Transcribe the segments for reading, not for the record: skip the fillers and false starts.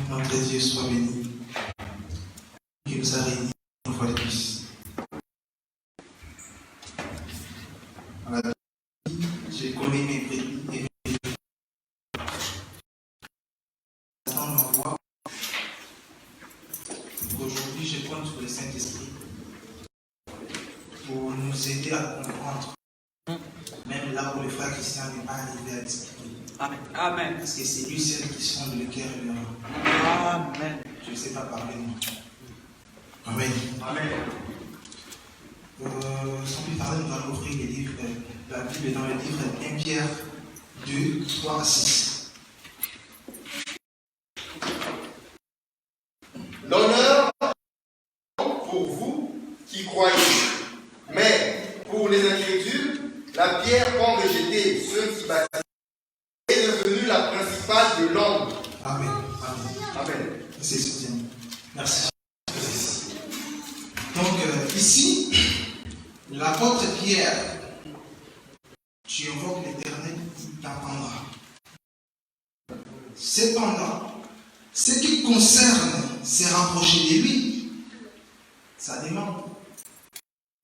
notre Dieu soit béni, qui nous a réunis une fois de plus. Je connais mes brebis et mes brebis. J'attends ma voix. Aujourd'hui, je compte sur le Saint-Esprit pour nous aider à comprendre, même là où le frère Christian n'est pas arrivé à expliquer. Amen. Amen. Parce que c'est lui seul qui sonde le cœur et le rend. Amen. Je ne sais pas parler de moi. Amen. Amen. Sans plus tarder, nous allons ouvrir les livres, la Bible dans le livre 1 Pierre 2, 3 à 6. L'honneur pour vous qui croyez, mais pour les incrédules, la pierre qu'ont rejetée ceux qui bâtissent est devenue la principale de l'homme. Amen. Amen. Amen. C'est soutien. Merci. Donc, ici, l'apôtre Pierre, tu invoques l'Éternel, il t'entendra. Cependant, ce qui concerne se rapprocher de lui, ça demande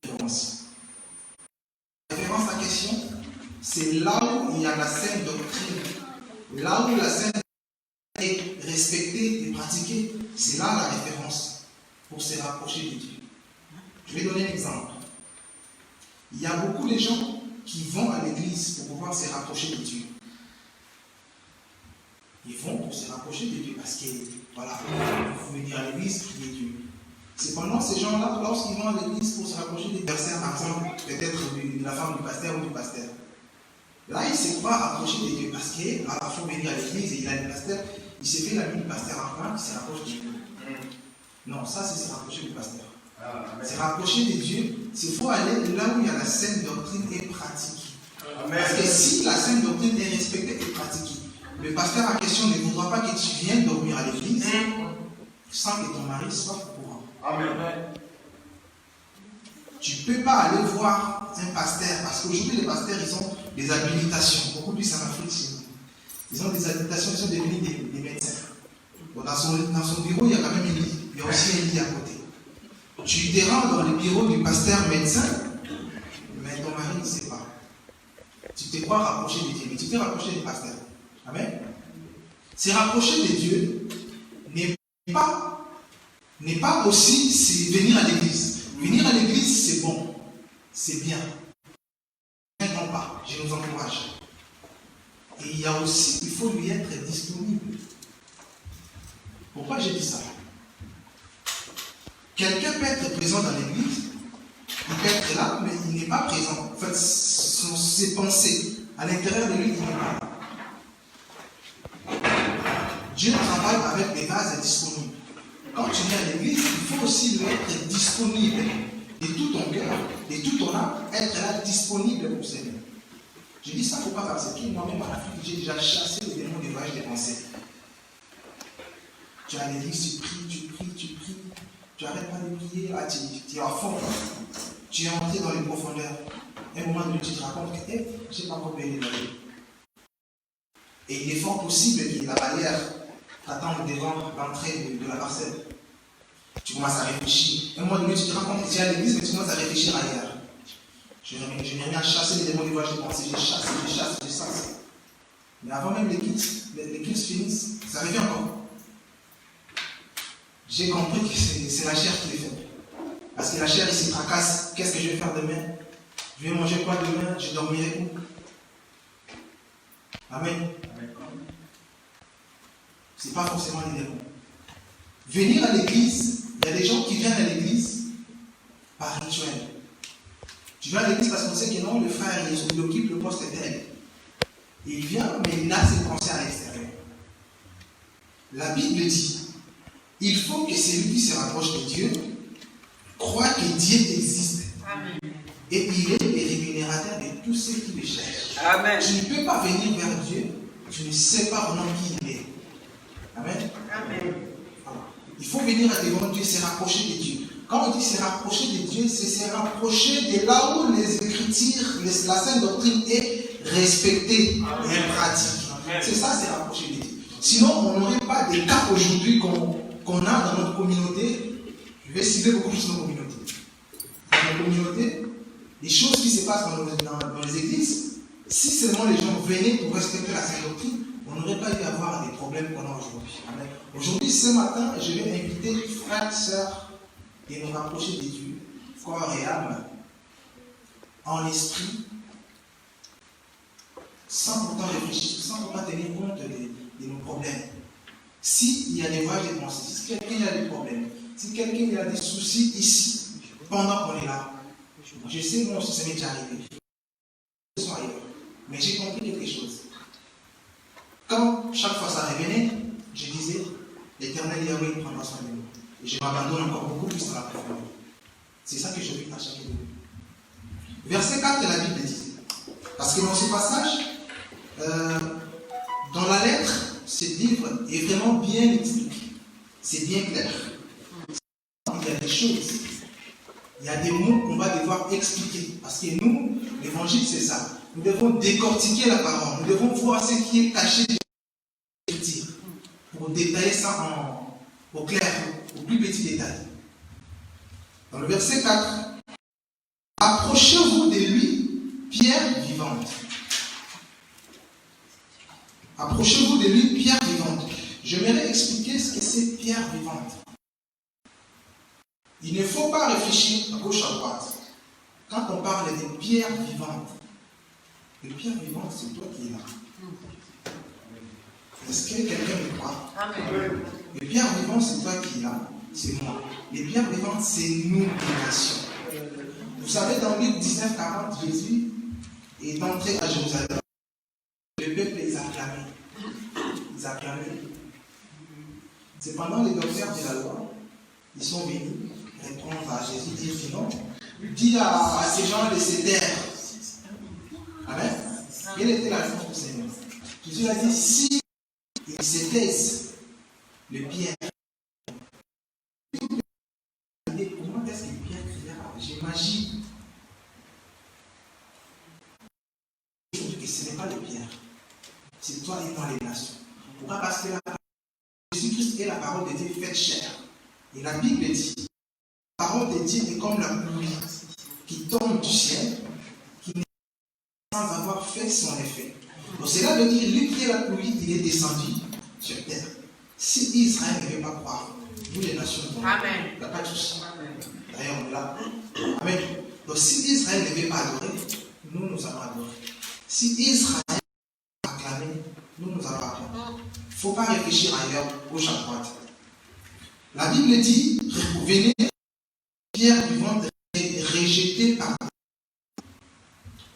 référence. Référence à la question, c'est là où il y a la saine doctrine, là où la saine doctrine est respectée et pratiquée, c'est là la référence pour se rapprocher de Dieu. Je vais donner un exemple. Il y a beaucoup de gens qui vont à l'église pour pouvoir se rapprocher de Dieu. Ils vont pour se rapprocher de Dieu parce que, voilà, il faut venir à l'église, prier Dieu. Cependant, ces gens-là, lorsqu'ils vont à l'église pour se rapprocher des personnes, par exemple, peut-être de la femme du pasteur ou du pasteur, là, il ne s'est pas rapproché de Dieu parce qu'il faut venir à l'église et il a le pasteur, il s'est fait l'ami du pasteur en point qui se rapproche de Dieu. Non, ça, c'est se rapprocher du pasteur. Se rapprocher de Dieu, il faut aller là où il y a la saine doctrine et pratique. Parce que si la saine doctrine est respectée et pratiquée, le pasteur en question ne voudra pas que tu viennes dormir à l'église sans que ton mari soit au courant. Amen. Tu ne peux pas aller voir un pasteur, parce qu'aujourd'hui les pasteurs ils ont des habilitations, beaucoup plus en Afrique chez nous. Ils ont des habilitations, ils sont devenus des médecins. Bon, dans son bureau, il y a quand même un lit, il y a aussi un lit à côté. Tu te rends dans le bureau du pasteur médecin, mais ton mari ne sait pas. Tu te crois rapproché de Dieu, mais tu t'es rapproché du pasteur. Amen. Se rapprocher de Dieu n'est pas aussi venir à l'église. Venir à l'église, c'est bon, c'est bien. Non pas, je nous encourage. Et il y a aussi, il faut lui être disponible. Pourquoi j'ai dit ça? Quelqu'un peut être présent dans l'église, il peut être là, mais il n'est pas présent. En fait, ses pensées, à l'intérieur de lui, il n'est pas là. Dieu travaille avec des bases disponibles. Quand tu viens à l'église, il faut aussi lui être disponible de tout ton cœur, de tout ton âme, être là disponible pour Seigneur. Je dis ça pour pas parce que moi-même en Afrique, j'ai déjà chassé les démons des voyages des pensées. Tu es à l'église, tu pries, tu n'arrêtes pas de prier, là, tu es à fond, tu es entré dans les profondeurs. À un moment donné, tu te rends compte que je n'ai pas encore béni la vie. Et il est fort possible que la barrière t'attende devant l'entrée de la parcelle. Tu commences à réfléchir. À un moment donné, tu te rends compte que tu es à l'église, mais tu commences à réfléchir ailleurs. Je n'ai rien à chasser les démons des voyages de pensée. Je chasse. Mais avant même les cultes finissent, ça revient encore. J'ai compris que c'est la chair qui les fait. Parce que la chair, il se tracasse. Qu'est-ce que je vais faire demain? Je vais manger quoi demain? Je dormirai où? Amen. Ce n'est pas forcément les démons. Venir à l'église, il y a des gens qui viennent à l'église par rituel. Tu viens à l'église parce qu'on sait que non, le frère, il occupe le poste tel. Et il vient, mais il a ses pensées à l'extérieur. La Bible dit, il faut que celui qui se rapproche de Dieu croit que Dieu existe. Amen. Et il est le rémunérateur de tous ceux qui le cherchent. Amen. Tu ne peux pas venir vers Dieu, tu ne sais pas vraiment qui il est. Amen. Amen. Il faut venir devant Dieu, se rapprocher de Dieu. Quand on dit se rapprocher de Dieu, c'est se rapprocher de là où les Écritures, la sainte doctrine est respectée et pratique. C'est ça, se rapprocher de Dieu. Sinon, on n'aurait pas des cas aujourd'hui qu'on a dans notre communauté. Je vais citer beaucoup plus nos communautés. Dans nos communautés, les choses qui se passent dans les églises, si seulement les gens venaient pour respecter la sainte doctrine, on n'aurait pas eu à avoir des problèmes qu'on a aujourd'hui. Aujourd'hui, ce matin, je vais inviter frères et sœurs et nous rapprocher des dieux, corps et âme, en esprit, sans pourtant réfléchir, sans pourtant tenir compte de nos problèmes. S'il y a des voyages de pensée, si quelqu'un a des problèmes, si quelqu'un a des soucis ici, pendant qu'on est là, je sais, moi aussi, ça m'est déjà arrivé. Ils sont ailleurs. Mais j'ai compris quelque chose. Quand chaque fois ça revenait, je disais, l'Éternel Yahweh prendra soin de nous. Et je m'abandonne encore beaucoup plus dans la profondeur. C'est ça que je vis à chacun de nous. Verset 4 de la Bible dit, parce que dans ce passage, dans la lettre, ce livre est vraiment bien expliqué. C'est bien clair. Il y a des choses, il y a des mots qu'on va devoir expliquer. Parce que nous, l'évangile, c'est ça. Nous devons décortiquer la parole. Nous devons voir ce qui est caché pour détailler ça au clair, au plus petit détail. Dans le verset 4, approchez-vous de lui, pierre vivante. Approchez-vous de lui, pierre vivante. J'aimerais expliquer ce que c'est pierre vivante. Il ne faut pas réfléchir à gauche à droite. Quand on parle de pierre vivante, le pierre vivante, c'est toi qui es là. Est-ce que quelqu'un me croit? Amen. Le pierre vivant, c'est toi qui es là. C'est moi. Les pierres vivantes, c'est nous, les nations. Vous savez, dans Luc 19:40, Jésus est entré à Jérusalem. Le peuple les a acclamés. Ils acclamaient. C'est pendant les docteurs de la loi, ils sont venus répondre à Jésus, dire sinon, dis à ces gens de se taire. Amen. Quelle était la réponse du Seigneur? Jésus a dit, si ils se taisent, le pierre. Comment est-ce que le pierre criera? J'imagine que ce n'est pas le pierre. C'est toi et moi les nations. Pourquoi? Parce que Jésus-Christ est la parole de Dieu faite chair. Et la Bible dit, la parole de Dieu est comme la pluie qui tombe du ciel, qui n'est pas sans avoir fait son effet. Donc cela veut dire, lui qui est la pluie, il est descendu sur terre. Si Israël ne veut pas croire, nous les nations, il n'y a pas de souci. D'ailleurs, on est là. Amen. Donc si Israël ne veut pas adorer, nous allons adorer. Si Israël acclamer, nous allons acclamer. Il ne faut pas réfléchir ailleurs, gauche à droite. La Bible dit, venez, pierre vivante rejetée par nous.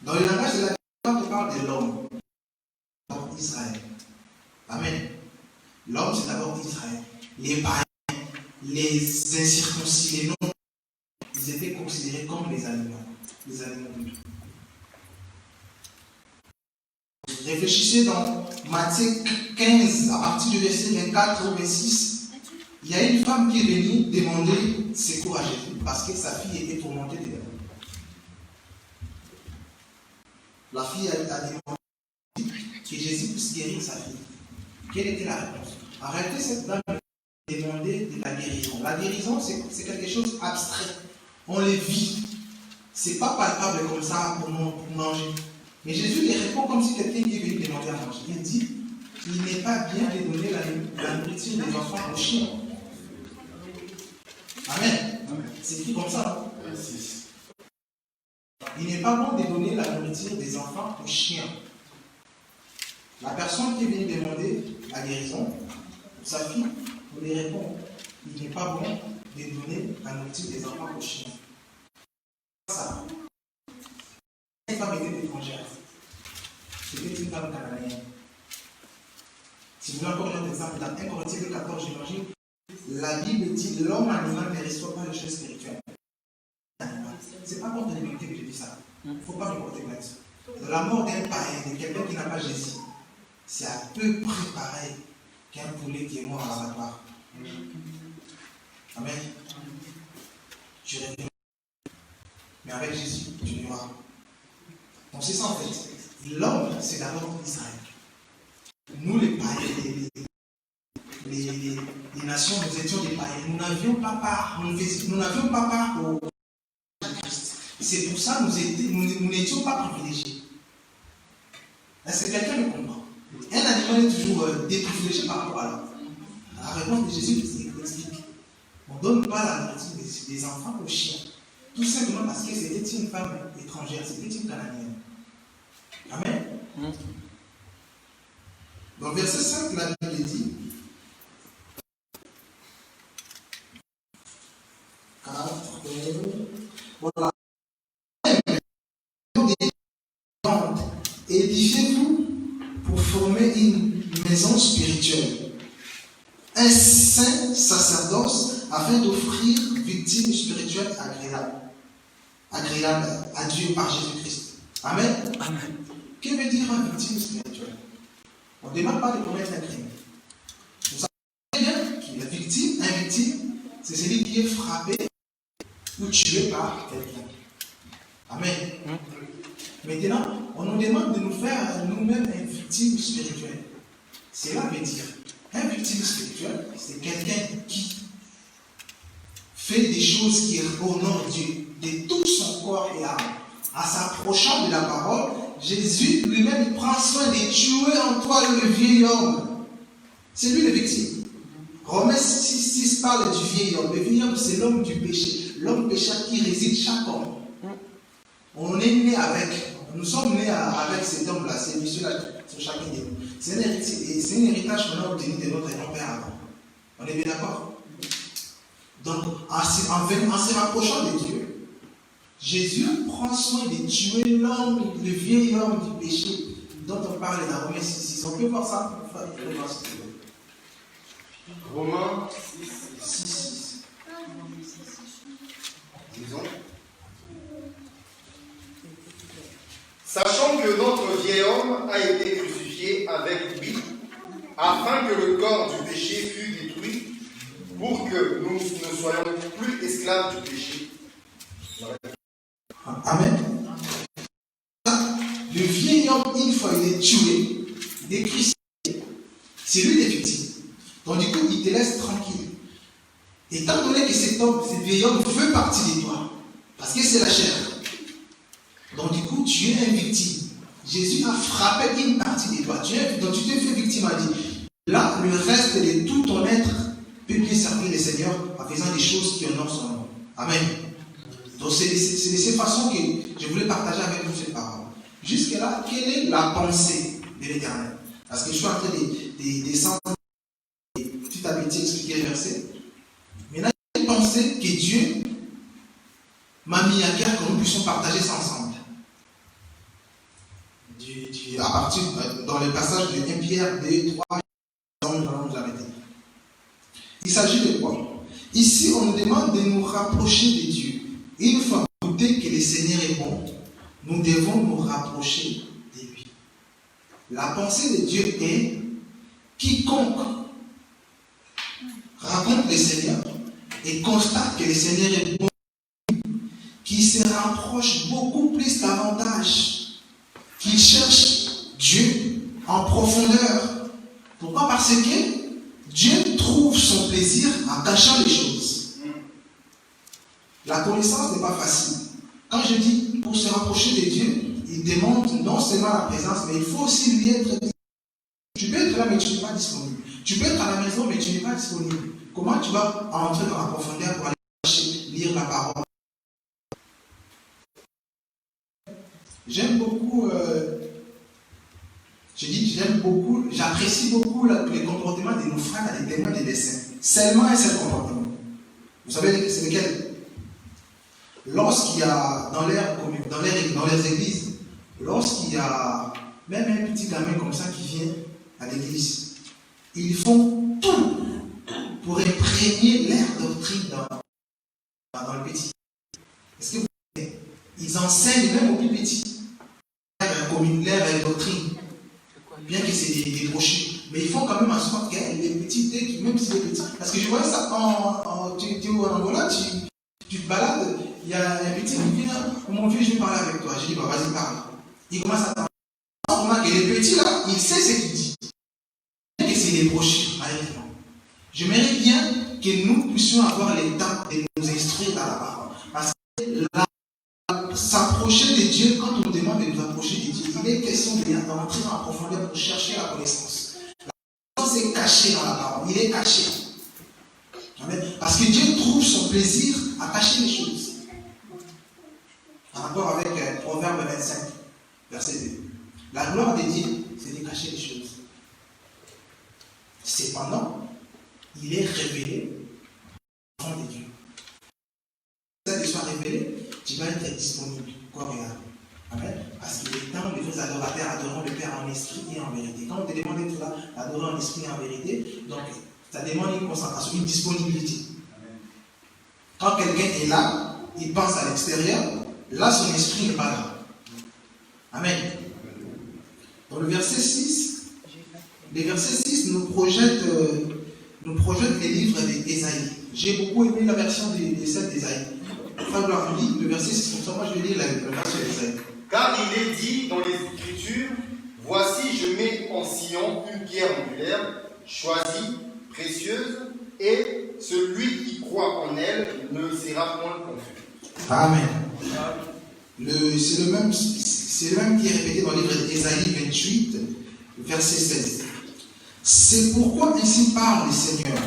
Dans le langage de la Bible, quand on parle de l'homme, d'abord Israël. Amen. L'homme, c'est d'abord Israël. Les païens, les incirconcis, les non, ils étaient considérés comme les animaux de tout. Réfléchissez dans Matthieu 15, à partir du verset 24 au 26. Il y a une femme qui est venue demander secours à Jésus parce que sa fille était tourmentée de démons. La fille a demandé que Jésus puisse guérir sa fille. Quelle était la réponse? Arrêtez cette dame de demander de la guérison. La guérison, c'est quelque chose d'abstrait. On le vit. Ce n'est pas palpable comme ça pour manger. Mais Jésus les répond comme si quelqu'un qui est venu demander à manger. Il dit, il n'est pas bien de donner la nourriture des enfants aux chiens. Amen. C'est écrit comme ça. Il n'est pas bon de donner la nourriture des enfants aux chiens. La personne qui est venue demander la guérison, sa fille, on lui répond, il n'est pas bon de donner la nourriture des enfants aux chiens. Ça. Cette femme était étrangère. C'était une femme cananéenne. Si vous voulez encore un autre exemple, dans 1 Corinthiens 14, j'imagine, la Bible dit l'homme animal ne reçoit pas les choses spirituelles. Ce n'est pas contre l'humanité que je dis ça. Il ne faut pas me porter là-dessus. De la mort d'un païen, de quelqu'un qui n'a pas Jésus, c'est à peu près pareil qu'un poulet qui est mort à l'abattoir. Amen. Tu reviens. Mais avec Jésus, tu vivras. Donc c'est ça en fait. L'homme, c'est d'abord Israël. Nous les païens, des nations, nous étions des païens. Nous n'avions pas part, nous n'avions pas part au Christ. C'est pour ça que nous n'étions pas privilégiés. Est-ce que quelqu'un me comprend? Un animal est toujours déprivilégié par rapport à l'autre. La réponse de Jésus explique. On ne donne pas la nourriture des enfants aux chiens. Tout simplement parce que c'était une femme étrangère, c'était une Canadienne. Amen. Dans le verset 5, la Bible dit 4, voilà. Édifiez-vous pour former une maison spirituelle, un saint sacerdoce afin d'offrir victime spirituelle agréable à Dieu par Jésus-Christ. Amen. Amen. Que veut dire une victime spirituelle? On ne demande pas de commettre un crime. Vous savez bien que la victime, un victime, c'est celui qui est frappé ou tué par quelqu'un. Amen. Maintenant, on nous demande de nous faire nous-mêmes une victime spirituelle. Cela veut dire, un victime spirituel, c'est quelqu'un qui fait des choses qui honorent Dieu de tout son corps et âme. En s'approchant de la parole, Jésus lui-même prend soin de tuer en toi le vieil homme. C'est lui le victime. Romains 6 parle du vieil homme. Le vieil homme, c'est l'homme du péché. L'homme pécheur qui réside chaque homme. On est né avec. Nous sommes nés avec cet homme-là. C'est monsieur-là sur chacun de nous. C'est un héritage qu'on a obtenu de notre grand-père avant. On est bien d'accord? Donc, en se rapprochant de Dieu, Jésus prend soin de tuer l'homme, le vieil homme du péché dont on parle dans Romains 6. On peut voir ça? Romains 6. Disons. Sachant que notre vieil homme a été crucifié avec lui, afin que le corps du péché fût détruit, pour que nous ne soyons plus esclaves du péché. Amen. Le vieil homme, une fois il est tué, il est crucifié, c'est lui les victimes. Donc du coup, il te laisse tranquille. Étant donné que cet homme, ce vieil homme veut partie de toi, parce que c'est la chair. Donc du coup, tu es une victime. Jésus a frappé une partie de toi. Donc tu t'es fait victime, a dit. Là, le reste de tout ton être peut bien servir le Seigneur en faisant des choses qui honorent son nom. Amen. Donc c'est de ces façons que je voulais partager avec vous cette parole. Jusque-là, quelle est la pensée de l'Éternel? Parce que je suis en train de descendre petit à petit expliquer le verset. Maintenant, il y a une pensée que Dieu m'a mis à cœur que nous puissions partager ça ensemble. À partir dans le passage de 1 Pierre 2, 3, vous avez dit. Il s'agit de quoi? Ici, on nous demande de nous rapprocher de Dieu. Une fois goûté que le Seigneur est bon, nous devons nous rapprocher de lui. La pensée de Dieu est quiconque rencontre le Seigneur et constate que le Seigneur est bon, qui se rapproche beaucoup plus davantage, qu'il cherche Dieu en profondeur. Pourquoi? Parce que Dieu trouve son plaisir en cachant les choses. La connaissance n'est pas facile. Quand je dis pour se rapprocher de Dieu, il demande non seulement la présence, mais il faut aussi lui être disponible. Tu peux être là, mais tu n'es pas disponible. Tu peux être à la maison, mais tu n'es pas disponible. Comment tu vas entrer dans la profondeur pour aller chercher, lire la parole? J'aime beaucoup, j'apprécie beaucoup les comportements de nos frères à des témoins des dessins. Seulement un seul comportement. Vous savez, c'est lequel? Lorsqu'il y a dans les églises, lorsqu'il y a même un petit gamin comme ça qui vient à l'église, ils font tout pour imprégner leur doctrine dans le petit. Est-ce que vous voyez? Ils enseignent même aux plus petits leur doctrine, bien que c'est des brochures, mais ils font quand même en sorte que les petits, même si les petits, parce que je vois ça tu es en Angola, tu te balades, il y a un petit qui vient, mon vieux, je vais parler avec toi. Je dis, bah, vas-y, parle. Il commence à parler. On remarque que les petits là, il sait ce qu'il dit. Bien que c'est des brochures, honnêtement. J'aimerais bien que nous puissions avoir le temps de nous instruire dans la parole. Parce que s'approcher de Dieu, quand on nous demande de nous approcher de Dieu, il est question d'entrer en profondeur pour chercher la connaissance. La connaissance est cachée dans la parole, il est caché. Amen. Parce que Dieu trouve son plaisir à cacher les choses. En rapport avec Proverbe 25, verset 2. La gloire de Dieu, c'est de cacher les choses. Cependant, il est révélé au fond de Dieu. Si ça te soit révélé, tu vas être disponible, corps et âme. Amen. Parce qu'il est temps, les vrais adorateurs adoreront le Père en esprit et en vérité. Quand on te demande d'être là, adorer en esprit et en vérité, donc ça demande une concentration, une disponibilité. Quand quelqu'un est là, il pense à l'extérieur, là son esprit n'est pas là. Amen. Dans le verset 6, les versets 6 nous projettent les livres d'Ésaïe. J'ai beaucoup aimé la version des 7 d'Ésaïe. Frère Gloire lit le verset 6, comme ça moi je vais lire la version d'Ésaïe. Car il est dit dans les Écritures, voici je mets en Sion une pierre angulaire, choisie, précieuse, et celui qui croit en elle ne sera point confus. Amen. C'est le même qui est répété dans le livre d'Ésaïe 28, verset 16. C'est pourquoi ainsi parle le Seigneur,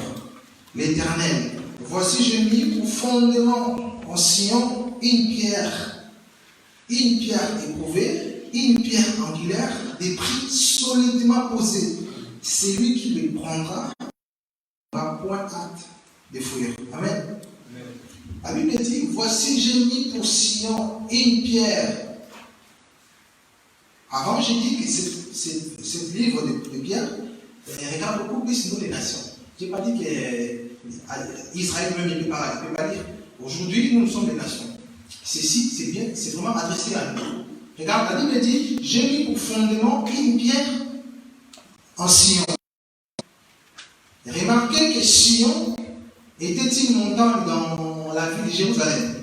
l'Éternel. Voici j'ai mis pour fondement en Sion une pierre éprouvée, une pierre angulaire, des prix solidement posés. Celui qui le prendra n'aura point hâte de fuir. Amen. La Bible dit, voici j'ai mis pour Sion une pierre. Avant j'ai dit que ce livre de Pierre regarde beaucoup plus nous les nations. Je n'ai pas dit qu'Israël même ne peut pas lire. Aujourd'hui nous sommes les nations. Ceci c'est bien, c'est vraiment adressé à nous. Regarde, la Bible dit, j'ai mis pour fondement une pierre en Sion. Remarquez que Sion était une montagne dans la ville de Jérusalem.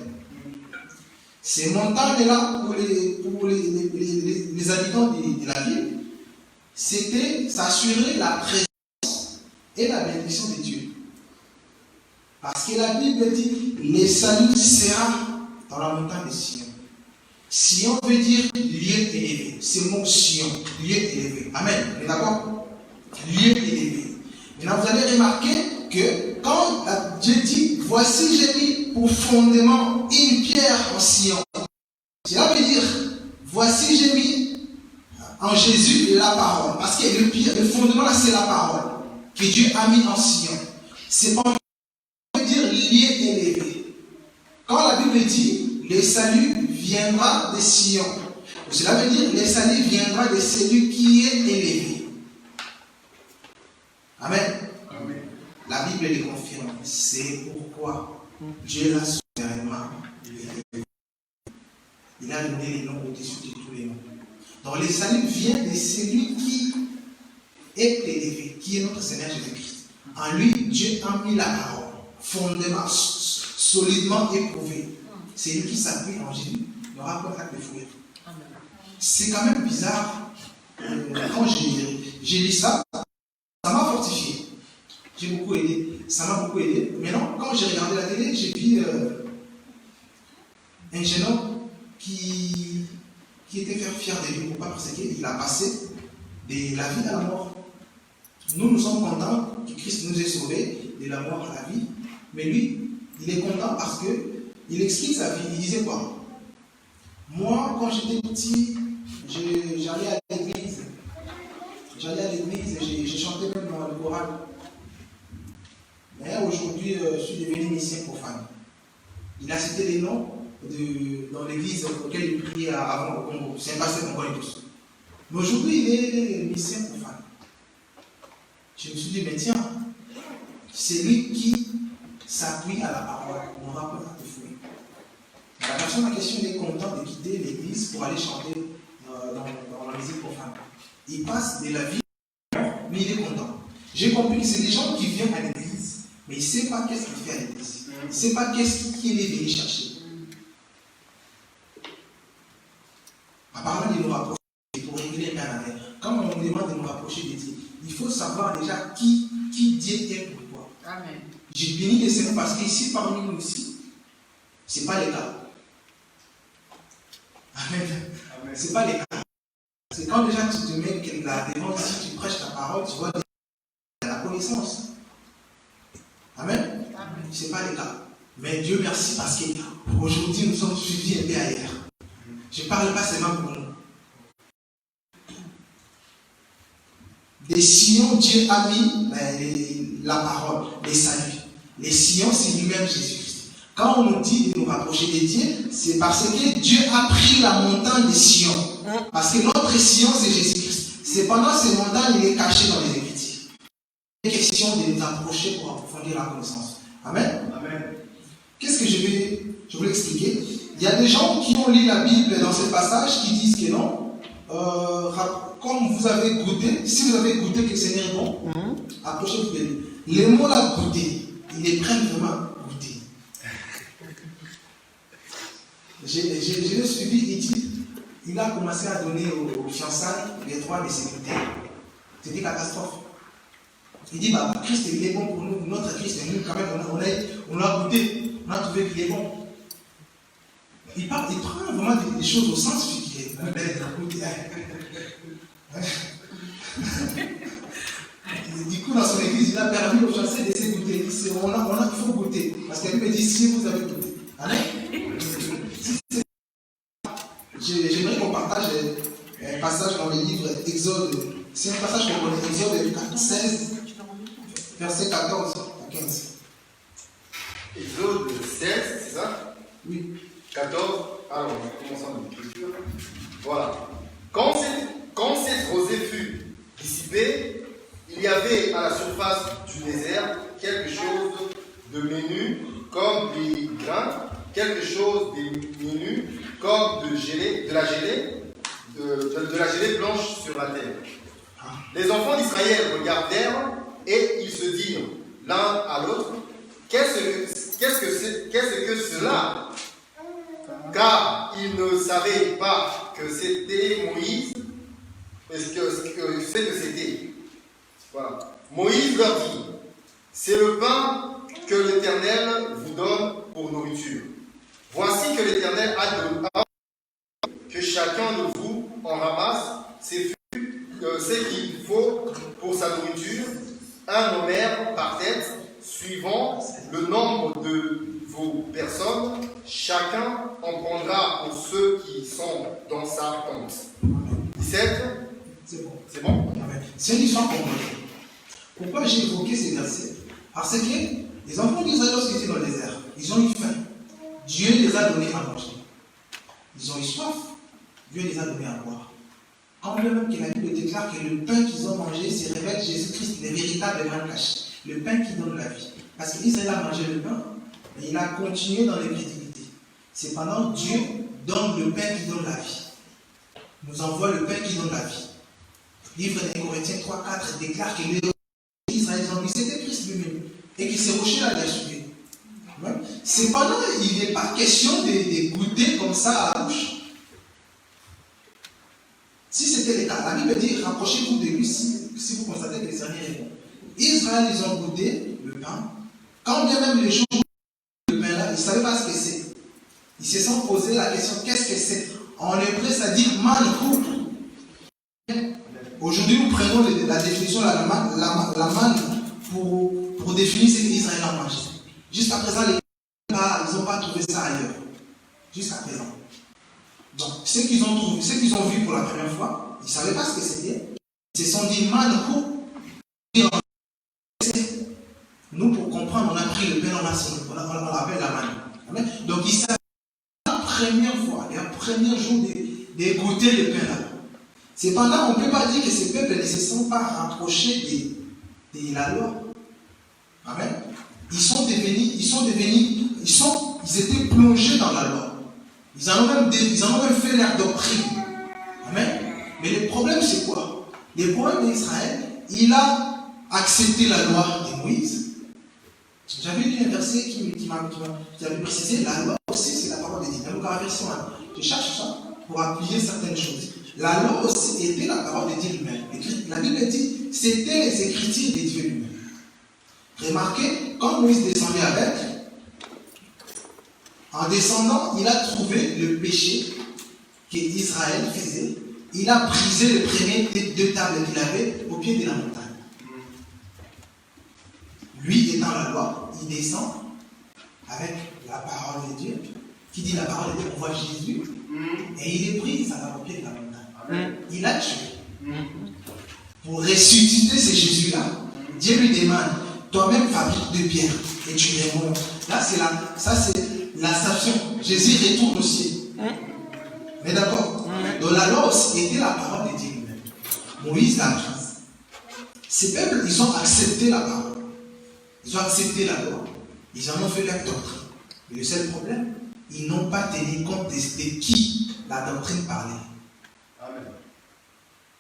Ces montagnes-là, pour les habitants de la ville, c'était s'assurer la présence et la bénédiction de Dieu. Parce que la Bible dit, le salut sera dans la montagne de Sion. Sion veut dire lieu élevé. C'est le mot Sion, lieu élevé. Amen. Vous êtes d'accord? Lieu élevé. Maintenant, vous allez remarquer que quand Dieu dit, voici j'ai mis pour fondement une pierre en Sion. Cela veut dire, voici j'ai mis en Jésus la parole. Parce que le fondement là, c'est la parole que Dieu a mis en Sion. C'est pas veut dire lieu élevé. Quand la Bible dit, le salut viendra de Sion. Cela veut dire, le salut viendra de celui qui est élevé. Amen. Amen. La Bible le confirme. C'est pourquoi Dieu l'a souverainement élevé. Il a donné les noms au-dessus de tous les noms. Donc le salut vient de celui qui est élevé, qui est notre Seigneur Jésus-Christ. En lui, Dieu a mis la parole, fondément, solidement éprouvé. C'est lui qui s'appuie en Jésus, n'aura pas hâte de fuir. C'est quand même bizarre. Quand j'ai lu ça, ça m'a fortifié. J'ai beaucoup aidé. Ça m'a beaucoup aidé. Maintenant, quand j'ai regardé la télé, j'ai vu un jeune homme qui était fier de lui, pourquoi? Parce qu'il a passé de la vie à la mort. Nous sommes contents que Christ nous ait sauvés de la mort à la vie. Mais lui, il est content parce qu'il explique sa vie. Il disait quoi? Moi, quand j'étais petit, j'allais à l'église. J'ai chanté même dans le choral. Mais aujourd'hui, je suis devenu missionnaire profane. Il a cité les noms dans l'église auquel il priait avant au Congo. C'est un pasteur qu'on connaît tous. Mais aujourd'hui, il est missionnaire profane. Je me suis dit, mais tiens, c'est lui qui s'appuie à la parole. On n'aura pas de fouiller. La personne en question, il est content de quitter l'église pour aller chanter dans la musique profane. Il passe de la vie, mais il est content. J'ai compris que c'est des gens qui viennent à l'église, mais il ne sait pas qu'est-ce qu'il fait à l'église. Il ne sait pas qu'est-ce qu'il est venu chercher. Apparemment, il nous rapproche pour régler un affaire. Quand on nous demande de nous rapprocher de Dieu, il faut savoir déjà qui Dieu est pour toi. Amen. J'ai béni le Seigneur parce qu'ici, parmi nous aussi, ce n'est pas le cas. Amen. Ce n'est pas le cas. C'est quand déjà tu te mets là devant, si tu prêches ta parole, tu vois la connaissance. Amen. Ce n'est pas le cas. Mais Dieu merci parce qu'aujourd'hui nous sommes suivis un peu ailleurs. Je ne parle pas seulement pour nous. Des sillons, Dieu a mis la parole, les saluts. Les sillons, c'est lui-même Jésus-Christ. Quand on nous dit de nous rapprocher de Dieu, c'est parce que Dieu a pris la montagne des sillons. Parce que notre sillon, c'est Jésus-Christ. C'est pendant ces montagnes, il est caché dans les Écritures. Il est question de nous approcher pour approfondir la connaissance. Amen. Amen. Qu'est-ce que je voulais expliquer? Il y a des gens qui ont lu la Bible dans ce passage qui disent que non. Comme vous avez goûté, si vous avez goûté que le Seigneur est bon, approchez-vous de lui. Les mots là, goûter, ils les prennent vraiment goûter. Je l'ai suivi, il a commencé à donner aux fiançailles les droits de sécurité. C'était catastrophe. Il dit, bah, Christ, il est bon pour nous, notre Christ, nous, quand même, on l'a goûté, on a trouvé qu'il est bon. Il prend vraiment des choses au sens figuré. Du coup, dans son église, il a permis aux fiancés de se goûter. Il dit, il faut goûter. Parce qu'elle me dit, si vous avez goûté. Amen. J'aimerais qu'on partage un passage dans le livre Exode. C'est un passage qu'on connaît, Exode 16, verset 14 à 15. Exode 16, c'est ça? Oui. 14. Alors, on commence en écriture. Voilà. Quand cette rosée fut dissipée, il y avait à la surface du désert quelque chose de menu comme des grains, quelque chose de menu comme de la gelée blanche sur la terre. Les enfants d'Israël regardèrent et ils se dirent l'un à l'autre, qu'est-ce que cela? Car ils ne savaient pas que c'était Moïse, que c'était. Voilà. Moïse leur dit, c'est le pain que l'Éternel vous donne pour nourriture. Voici que l'Éternel a donné que chacun de vous en ramasse ce qu'il faut pour sa nourriture, un homère par tête, suivant le nombre de vos personnes, chacun en prendra pour ceux qui sont dans sa tente. 17. C'est bon. C'est bon? C'est une histoire pour moi. Pourquoi j'ai évoqué ces versets? Parce que les enfants d'Israël, lorsqu'ils étaient dans le désert, ils ont eu faim. Dieu les a donné à manger. Ils ont eu soif. Dieu les a donné à boire. Quand même que la Bible déclare que le pain qu'ils ont mangé, c'est révèle Jésus-Christ, le véritable pain caché. Le pain qui donne la vie. Parce qu'Israël a mangé le pain, et il a continué dans l'incrédulité. Cependant, Dieu donne le pain qui donne la vie. Nous envoie le pain qui donne la vie. Livre des Corinthiens 3-4 déclare que les Israël ont dit c'était Christ lui-même et que ces rochers-là les suivi. Cependant, il n'est pas question de goûter comme ça à la bouche. Si c'était le cas, la Bible dit rapprochez-vous de lui si vous constatez que le Seigneur est bon. Israël, ils ont goûté le pain. Quand bien même les gens le pain là, ils ne savaient pas ce que c'est. Ils se sont posé la question qu'est-ce que c'est? En hébreu, ça dit mankou. Aujourd'hui, nous prenons la définition de la manne pour définir ce qu'Israël a mangé. Jusqu'à présent, ils n'ont pas trouvé ça ailleurs. Jusqu'à présent. Donc, ceux qu'ils ont vu pour la première fois, ils ne savaient pas ce que c'était. Ils se sont dit mankou. Nous, pour comprendre, on a pris le pain, on l'appelle la manne. Donc, ils savaient la première fois, le premier jour de goûter le pain là. Cependant, on ne peut pas dire que ces peuples ne se sont pas rapprochés de la loi. Amen. Ils étaient plongés dans la loi. Ils en ont même fait leur doctrine. Amen. Mais le problème, c'est quoi? Le problème d'Israël, il a accepté la loi de Moïse. J'avais lu un verset qui avait précisé la loi aussi, c'est la parole de Dieu. Donc, la version 1, je cherche ça pour appuyer certaines choses. La loi aussi était la parole de Dieu lui-même. La Bible dit c'était les écritures de Dieu lui-même. Remarquez, quand Moïse descendait avec, en descendant, il a trouvé le péché qu'Israël faisait. Il a brisé le premier des 2 tables qu'il avait au pied de la montagne. Lui étant la loi, il descend avec la parole de Dieu, qui dit la parole de Dieu, on voit Jésus, et il est pris, ça va au pied de la montagne. Il a tué. Pour ressusciter ce Jésus-là, Dieu lui demande, toi-même fabrique de pierre, et tu les montes. Là, ça c'est l'ascension. Jésus retourne au ciel. Mais d'accord. Donc la loi aussi était la parole de Dieu lui-même. Moïse l'a prise. Ces peuples, ils ont accepté la parole. Ils ont accepté la loi. Ils en ont fait leur doctrine. Mais le seul problème, ils n'ont pas tenu compte de qui la doctrine parlait. Amen.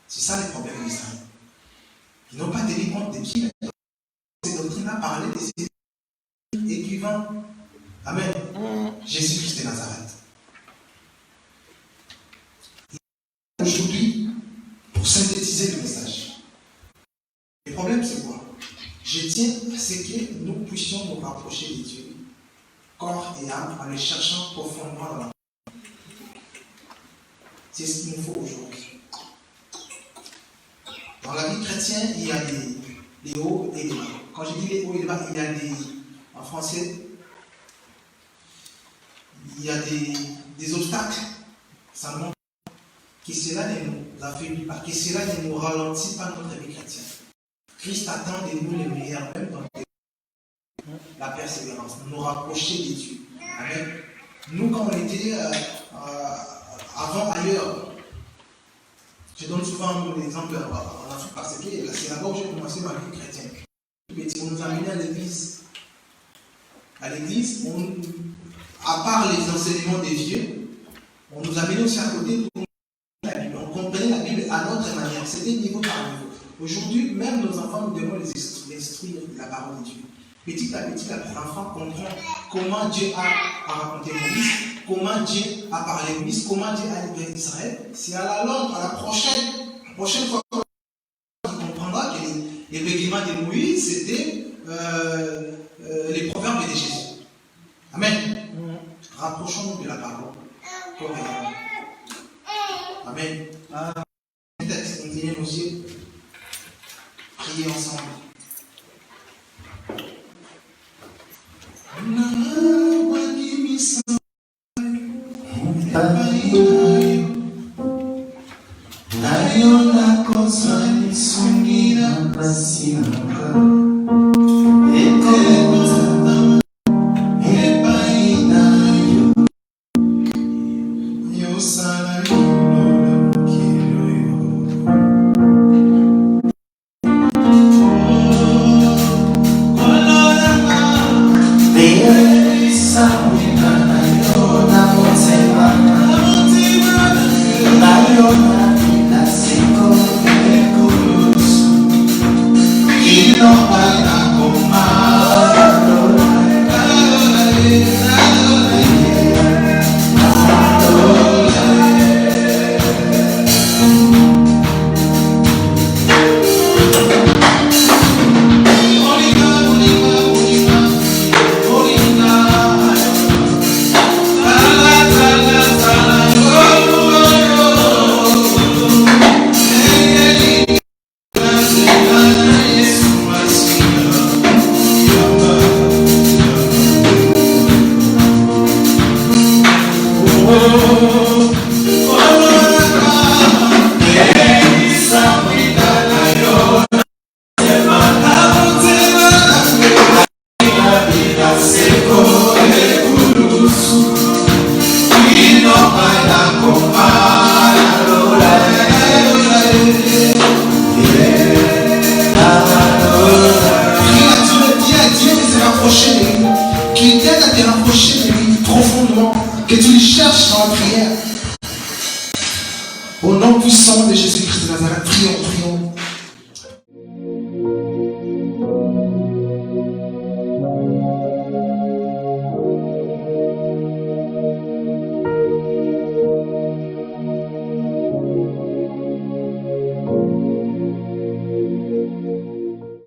C'est ça le problème d'Israël. Ils n'ont pas tenu compte de qui cette doctrine-là parlait de ces écrivains. Amen. Jésus-Christ de Nazareth. Aujourd'hui, pour synthétiser le message, le problème c'est quoi? Je tiens à ce que nous puissions nous rapprocher de Dieu, corps et âme, en le cherchant profondément dans la vie. C'est ce qu'il nous faut aujourd'hui. Dans la vie chrétienne, il y a des hauts et des bas. Quand je dis les hauts et les bas, il y a en français, il y a des obstacles. Ça montre que cela ne nous affaiblit pas, que cela ne nous ralentit pas notre vie chrétienne. Christ attend de nous le meilleur, même dans la persévérance, nous rapprocher de Dieu. Amen. Nous, quand on était avant ailleurs, je donne souvent l'exemple en Afrique parce que c'est là-bas où j'ai commencé ma vie chrétienne. On nous a amenés à l'église. À l'église, à part les enseignements des vieux, on nous a amenés aussi à côté pour la Bible. On comprenait la Bible à notre manière. C'était niveau par niveau. Aujourd'hui, même nos enfants, nous devons les instruire de la parole de Dieu. Petit à petit, l'enfant comprend comment Dieu a raconté Moïse, comment Dieu a parlé Moïse, comment Dieu a libéré Israël. C'est à la longue, à la prochaine fois qu'il comprendra que les bégaiements de Moïse, c'était les proverbes de Jésus. Amen. Rapprochons-nous de la parole. Amen. Peut-être, inclinez nos yeux. Priez ensemble. Qu'il t'aide à te rapprocher de lui profondément, que tu le cherches dans la prière. Au nom puissant de Jésus-Christ de Nazareth, prions, prions.